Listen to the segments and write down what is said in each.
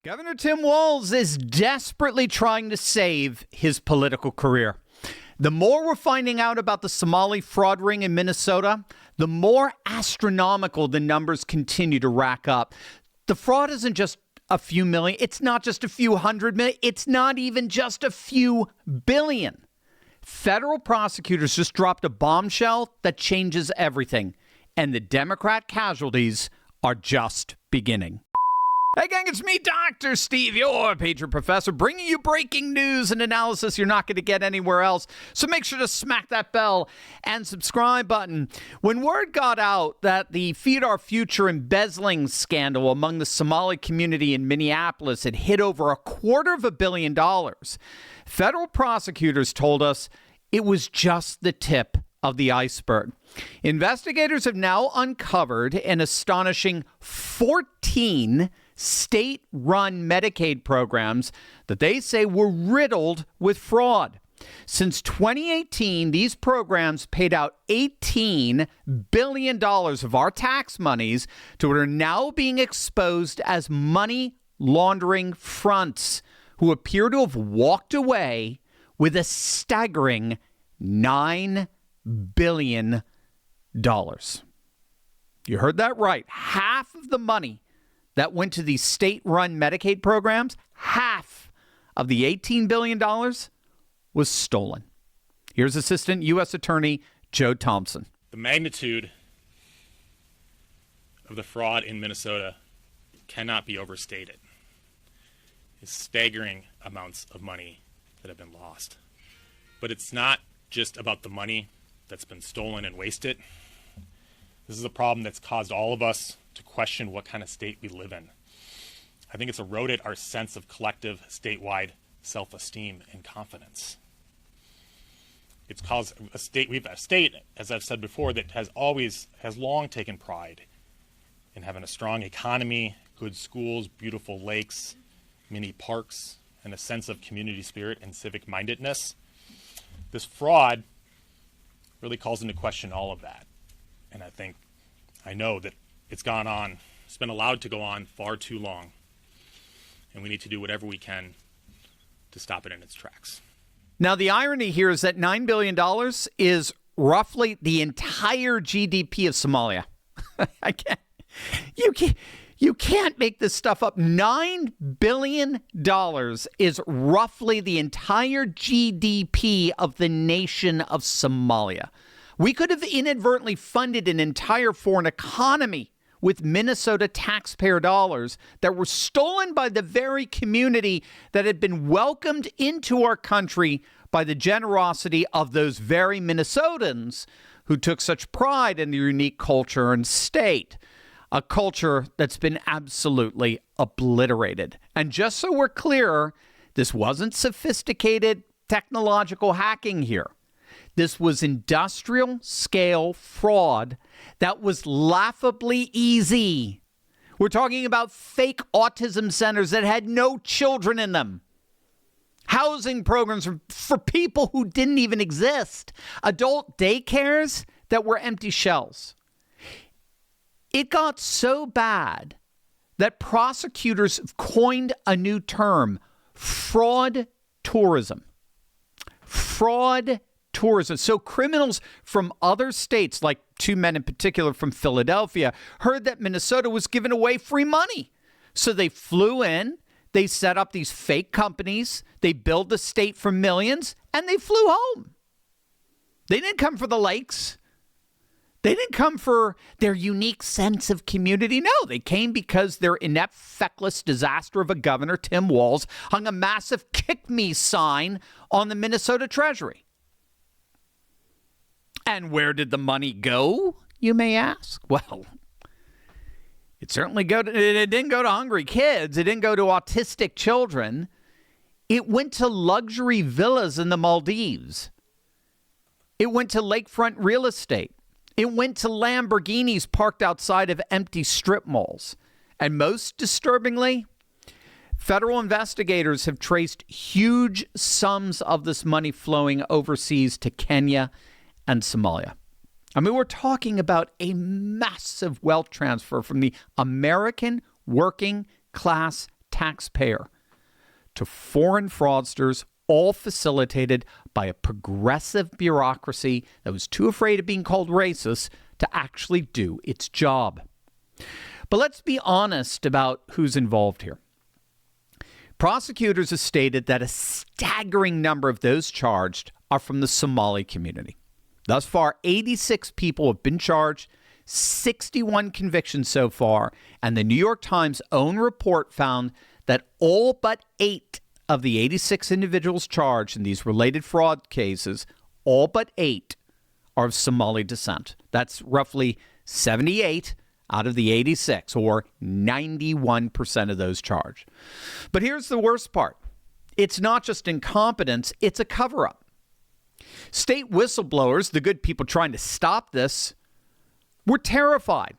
Governor Tim Walz is desperately trying to save his political career. The more we're finding out about the Somali fraud ring in Minnesota, the more astronomical the numbers continue to rack up. The fraud isn't just a few million. It's not just a few hundred million. It's not even just a few billion. Federal prosecutors just dropped a bombshell that changes everything. And the Democrat casualties are just beginning. Hey gang, it's me, Dr. Steve, your Patriot Professor, bringing you breaking news and analysis you're not going to get anywhere else. So make sure to smack that bell and subscribe button. When word got out that the Feed Our Future embezzling scandal among the Somali community in Minneapolis had hit over $250 million, federal prosecutors told us it was just the tip of the iceberg. Investigators have now uncovered an astonishing 14 state-run Medicaid programs that they say were riddled with fraud. Since 2018, these programs paid out $18 billion of our tax monies to what are now being exposed as money laundering fronts who appear to have walked away with a staggering $9 billion. You heard that right. Half of the money that went to these state-run Medicaid programs, half of the $18 billion was stolen. Here's Assistant U.S. Attorney Joe Thompson. The magnitude of the fraud in Minnesota cannot be overstated. It's staggering amounts of money that have been lost. But it's not just about the money that's been stolen and wasted. This is a problem that's caused all of us to question what kind of state we live in. I think it's eroded our sense of collective statewide self-esteem and confidence. It's caused a state, as I've said before, that has long taken pride in having a strong economy, good schools, beautiful lakes, mini parks, and a sense of community spirit and civic mindedness. This fraud really calls into question all of that. And I know that it's gone on. It's been allowed to go on far too long. And we need to do whatever we can to stop it in its tracks. Now, the irony here is that $9 billion is roughly the entire GDP of Somalia. You can't make this stuff up. $9 billion is roughly the entire GDP of the nation of Somalia. We could have inadvertently funded an entire foreign economy with Minnesota taxpayer dollars that were stolen by the very community that had been welcomed into our country by the generosity of those very Minnesotans who took such pride in their unique culture and state. A culture that's been absolutely obliterated. And just so we're clear, this wasn't sophisticated technological hacking here. This was industrial scale fraud that was laughably easy. We're talking about fake autism centers that had no children in them. Housing programs for people who didn't even exist. Adult daycares that were empty shells. It got so bad that prosecutors coined a new term, fraud tourism. Fraud tourism. So criminals from other states, like two men in particular from Philadelphia, heard that Minnesota was giving away free money. So they flew in, they set up these fake companies, they billed the state for millions, and they flew home. They didn't come for the lakes. They didn't come for their unique sense of community. No, they came because their inept, feckless disaster of a governor, Tim Walz, hung a massive kick me sign on the Minnesota Treasury. And where did the money go, you may ask? Well, it didn't go to hungry kids. It didn't go to autistic children. It went to luxury villas in the Maldives. It went to lakefront real estate. It went to Lamborghinis parked outside of empty strip malls. And most disturbingly, federal investigators have traced huge sums of this money flowing overseas to Kenya and Somalia. I mean, we're talking about a massive wealth transfer from the American working class taxpayer to foreign fraudsters, all facilitated by a progressive bureaucracy that was too afraid of being called racist to actually do its job. But let's be honest about who's involved here. Prosecutors have stated that a staggering number of those charged are from the Somali community. Thus far, 86 people have been charged, 61 convictions so far, and the New York Times' own report found that all but 8 of the 86 individuals charged in these related fraud cases, all but 8 are of Somali descent. That's roughly 78 out of the 86, or 91% of those charged. But here's the worst part. It's not just incompetence, it's a cover-up. State whistleblowers, the good people trying to stop this, were terrified.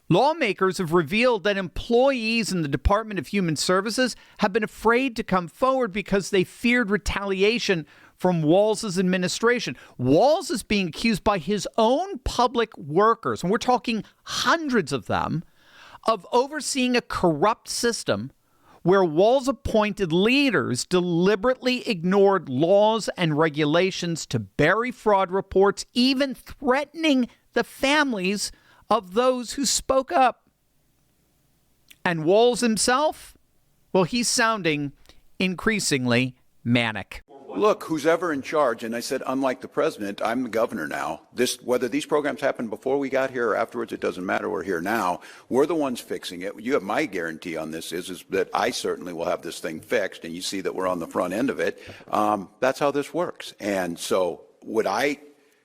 Lawmakers have revealed that employees in the Department of Human Services have been afraid to come forward because they feared retaliation from Walz's administration. Walz is being accused by his own public workers, and we're talking hundreds of them, of overseeing a corrupt system where Walz-appointed leaders deliberately ignored laws and regulations to bury fraud reports, even threatening the families of those who spoke up. And Walz himself, well, he's sounding increasingly manic. Look, who's ever in charge, and I said, unlike the president, I'm the governor now. Whether these programs happened before we got here or afterwards, it doesn't matter. We're here now. We're the ones fixing it. You have my guarantee on this is that I certainly will have this thing fixed, and you see that we're on the front end of it. That's how this works. And so would I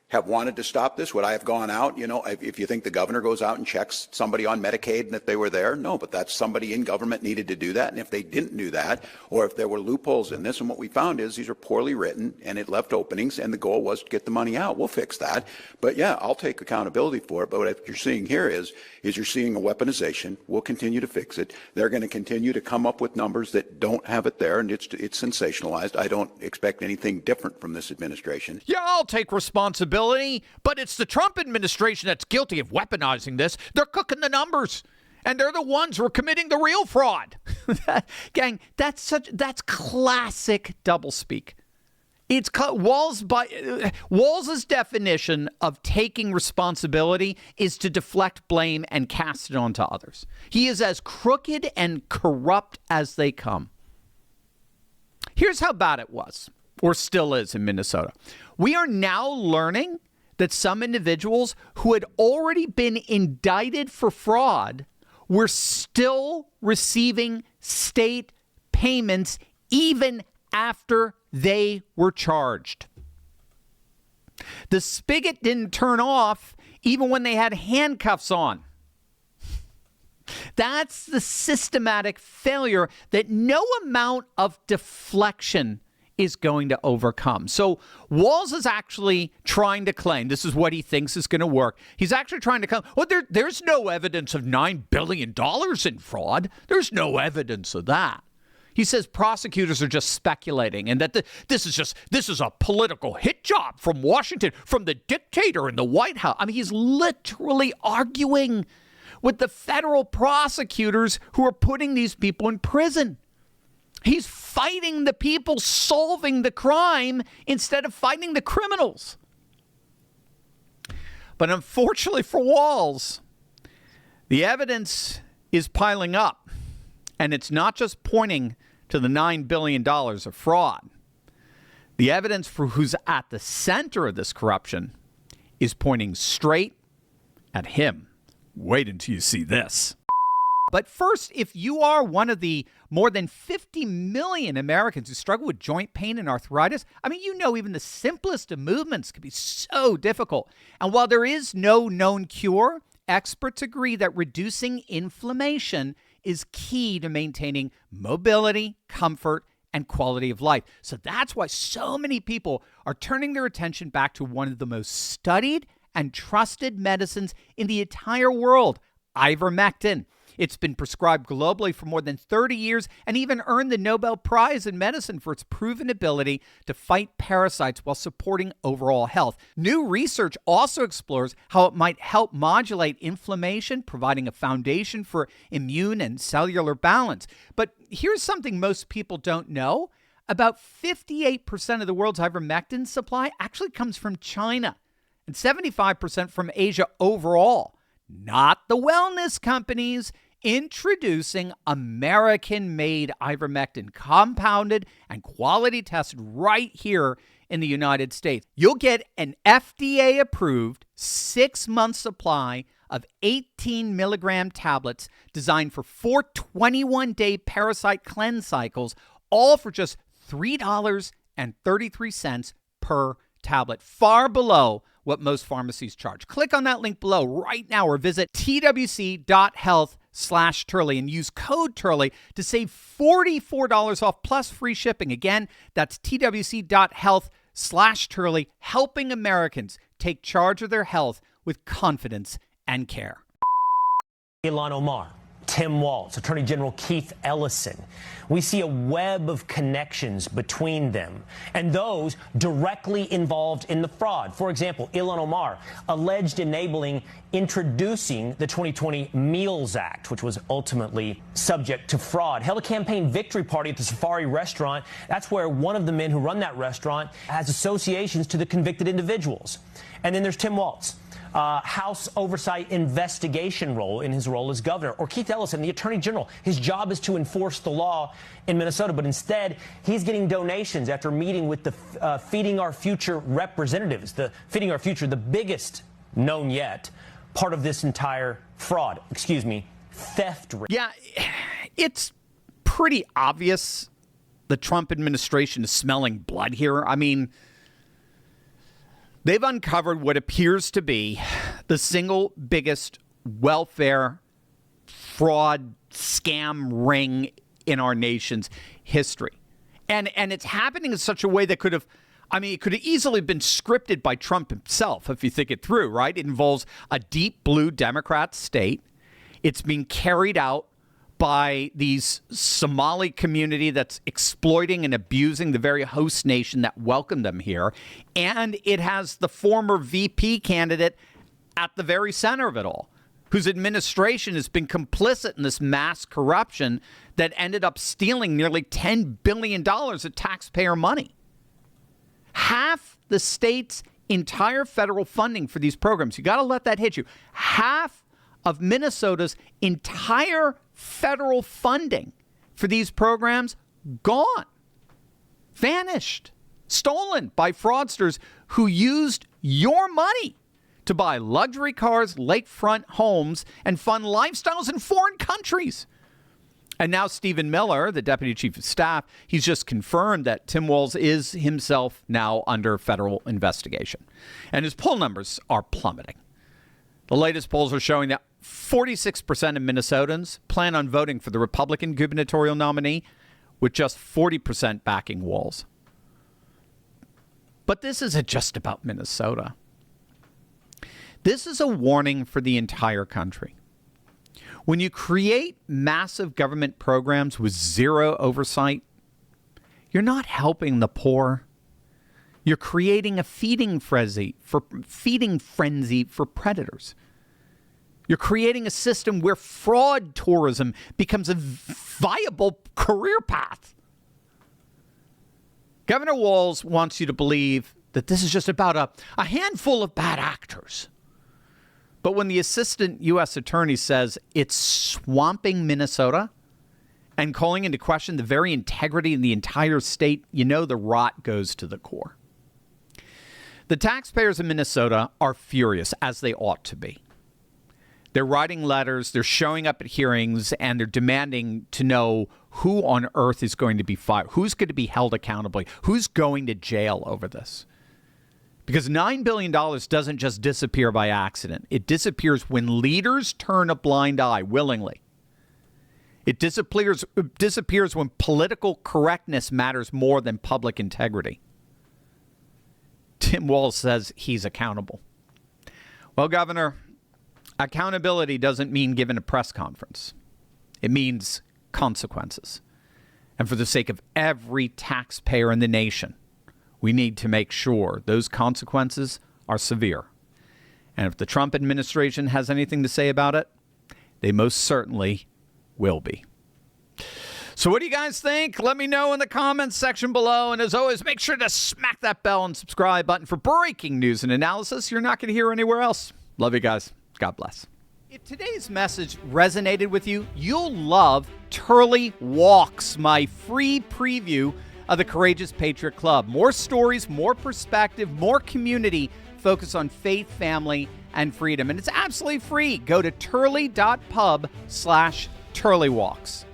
have wanted to stop this? Would I have gone out? You know, if you think the governor goes out and checks somebody on Medicaid and that they were there, no, but that's somebody in government needed to do that. And if they didn't do that, or if there were loopholes in this, and what we found is these are poorly written and it left openings, and the goal was to get the money out. We'll fix that. But yeah, I'll take accountability for it. But what you're seeing here is you're seeing a weaponization. We'll continue to fix it. They're going to continue to come up with numbers that don't have it there, and it's sensationalized. I don't expect anything different from this administration. Yeah, I'll take responsibility. But it's the Trump administration that's guilty of weaponizing this. They're cooking the numbers, and they're the ones who are committing the real fraud. Gang, that's classic doublespeak. It's Walz's definition of taking responsibility is to deflect blame and cast it onto others. He is as crooked and corrupt as they come. Here's how bad it was, or still is, in Minnesota. We are now learning that some individuals who had already been indicted for fraud were still receiving state payments even after they were charged. The spigot didn't turn off even when they had handcuffs on. That's the systematic failure that no amount of deflection is going to overcome. So Walz is actually trying to claim, this is what he thinks is going to work. He's actually trying to come, well, there's no evidence of $9 billion in fraud. There's no evidence of that. He says prosecutors are just speculating, and that this is a political hit job from Washington, from the dictator in the White House. I mean, he's literally arguing with the federal prosecutors who are putting these people in prison. He's fighting the people solving the crime instead of fighting the criminals. But unfortunately for Walz, the evidence is piling up. And it's not just pointing to the $9 billion of fraud. The evidence for who's at the center of this corruption is pointing straight at him. Wait until you see this. But first, if you are one of the more than 50 million Americans who struggle with joint pain and arthritis, I mean, you know, even the simplest of movements can be so difficult. And while there is no known cure, experts agree that reducing inflammation is key to maintaining mobility, comfort, and quality of life. So that's why so many people are turning their attention back to one of the most studied and trusted medicines in the entire world, ivermectin. It's been prescribed globally for more than 30 years and even earned the Nobel Prize in Medicine for its proven ability to fight parasites while supporting overall health. New research also explores how it might help modulate inflammation, providing a foundation for immune and cellular balance. But here's something most people don't know. About 58% of the world's ivermectin supply actually comes from China and 75% from Asia overall. Not the wellness companies. Introducing American-made ivermectin, compounded and quality tested right here in the United States. You'll get an FDA-approved 6-month supply of 18 milligram tablets designed for 4 21-day parasite cleanse cycles, all for just $3.33 per tablet, far below what most pharmacies charge. Click on that link below right now or visit twc.health/Turley and use code Turley to save $44 off plus free shipping. Again, that's twc.health/Turley, helping Americans take charge of their health with confidence and care. Ilhan Omar, Tim Walz, Attorney General Keith Ellison. We see a web of connections between them and those directly involved in the fraud. For example, Ilhan Omar alleged enabling introducing the 2020 Meals Act, which was ultimately subject to fraud. Held a campaign victory party at the Safari restaurant. That's where one of the men who run that restaurant has associations to the convicted individuals. And then there's Tim Walz. House Oversight Investigation role in his role as governor. Or Keith Ellison, the Attorney General. His job is to enforce the law in Minnesota, but instead he's getting donations after meeting with the Feeding Our Future representatives. The Feeding Our Future, the biggest known yet part of this entire theft ring. Yeah, it's pretty obvious the Trump administration is smelling blood here. I mean, they've uncovered what appears to be the single biggest welfare fraud scam ring in our nation's history. And it's happening in such a way that it could have easily been scripted by Trump himself, if you think it through, right? It involves a deep blue Democrat state. It's being carried out by these Somali community that's exploiting and abusing the very host nation that welcomed them here. And it has the former VP candidate at the very center of it all, whose administration has been complicit in this mass corruption that ended up stealing nearly $10 billion of taxpayer money. Half the state's entire federal funding for these programs, you got to let that hit you, half of Minnesota's entire federal funding for these programs gone, vanished, stolen by fraudsters who used your money to buy luxury cars, lakefront homes, and fund lifestyles in foreign countries. And now Stephen Miller, the deputy chief of staff, he's just confirmed that Tim Walz is himself now under federal investigation. And his poll numbers are plummeting. The latest polls are showing that 46% of Minnesotans plan on voting for the Republican gubernatorial nominee, with just 40% backing Walz. But this isn't just about Minnesota. This is a warning for the entire country. When you create massive government programs with zero oversight, you're not helping the poor. You're creating a feeding frenzy for predators. You're creating a system where fraud tourism becomes a viable career path. Governor Walz wants you to believe that this is just about a handful of bad actors. But when the assistant U.S. attorney says it's swamping Minnesota and calling into question the very integrity of the entire state, you know the rot goes to the core. The taxpayers of Minnesota are furious, as they ought to be. They're writing letters, they're showing up at hearings, and they're demanding to know who on earth is going to be fired, who's going to be held accountable, who's going to jail over this. Because $9 billion doesn't just disappear by accident. It disappears when leaders turn a blind eye willingly. It disappears when political correctness matters more than public integrity. Tim Walz says he's accountable. Well, Governor, accountability doesn't mean giving a press conference. It means consequences. And for the sake of every taxpayer in the nation, we need to make sure those consequences are severe. And if the Trump administration has anything to say about it, they most certainly will be. So what do you guys think? Let me know in the comments section below. And as always, make sure to smack that bell and subscribe button for breaking news and analysis you're not going to hear anywhere else. Love you guys. God bless. If today's message resonated with you, you'll love Turley Walks, my free preview of the Courageous Patriot Club. More stories, more perspective, more community focused on faith, family, and freedom. And it's absolutely free. Go to turley.pub/TurleyWalks.